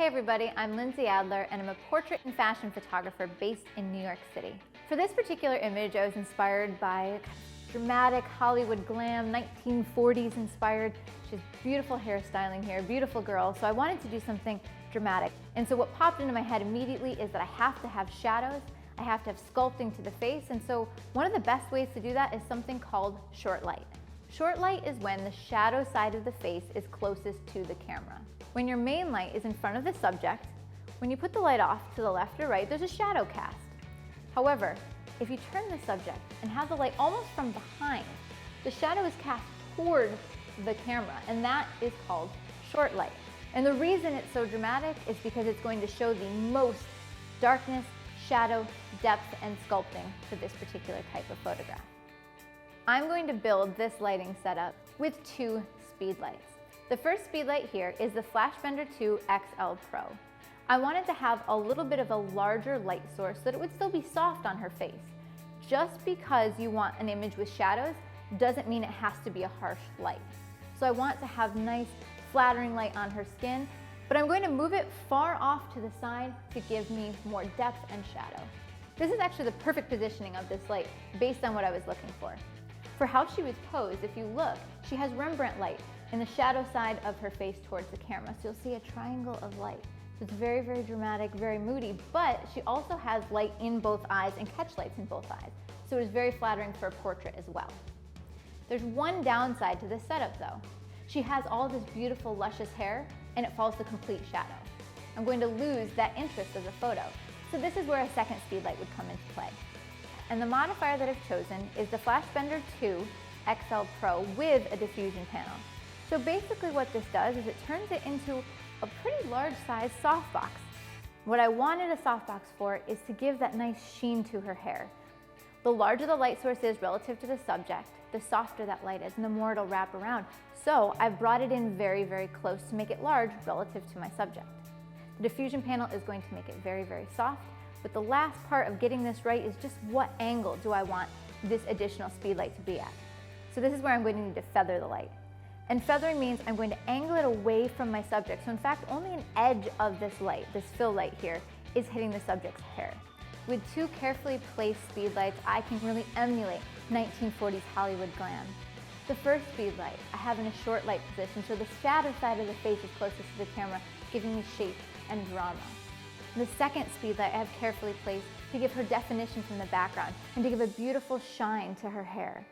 Hey everybody, I'm Lindsay Adler and I'm a portrait and fashion photographer based in New York City. For this particular image, I was inspired by dramatic Hollywood glam, 1940s inspired. She has beautiful hairstyling here, beautiful girl, so I wanted to do something dramatic. And so what popped into my head immediately is that I have to have shadows, I have to have sculpting to the face, and so one of the best ways to do that is something called short light. Short light is when the shadow side of the face is closest to the camera. When your main light is in front of the subject, when you put the light off to the left or right, there's a shadow cast. However, if you turn the subject and have the light almost from behind, the shadow is cast toward the camera, and that is called short light. And the reason it's so dramatic is because it's going to show the most darkness, shadow, depth, and sculpting for this particular type of photograph. I'm going to build this lighting setup with two Speedlights. The first Speedlight here is the FlashBender 2 XL Pro. I wanted to have a little bit of a larger light source so that it would still be soft on her face. Just because you want an image with shadows doesn't mean it has to be a harsh light. So I want to have nice flattering light on her skin, but I'm going to move it far off to the side to give me more depth and shadow. This is actually the perfect positioning of this light based on what I was looking for. For how she was posed, if you look, she has Rembrandt light in the shadow side of her face towards the camera. So you'll see a triangle of light. So it's very, very dramatic, very moody, but she also has light in both eyes and catch lights in both eyes. So it is very flattering for a portrait as well. There's one downside to this setup though. She has all this beautiful, luscious hair and it falls to complete shadow. I'm going to lose that interest of the photo. So this is where a second Speedlight would come into play. And the modifier that I've chosen is the FlashBender 2 XL Pro with a diffusion panel. So basically what this does is it turns it into a pretty large size softbox. What I wanted a softbox for is to give that nice sheen to her hair. The larger the light source is relative to the subject, the softer that light is and the more it'll wrap around. So I've brought it in very, very close to make it large relative to my subject. The diffusion panel is going to make it very, very soft, but the last part of getting this right is just what angle do I want this additional Speedlight to be at. So this is where I'm going to need to feather the light. And feathering means I'm going to angle it away from my subject. So in fact, only an edge of this light, this fill light here, is hitting the subject's hair. With two carefully placed Speedlights, I can really emulate 1940s Hollywood glam. The first Speedlight I have in a short light position, so the shadow side of the face is closest to the camera, giving me shape and drama. The second Speedlight I have carefully placed to give her definition from the background and to give a beautiful shine to her hair.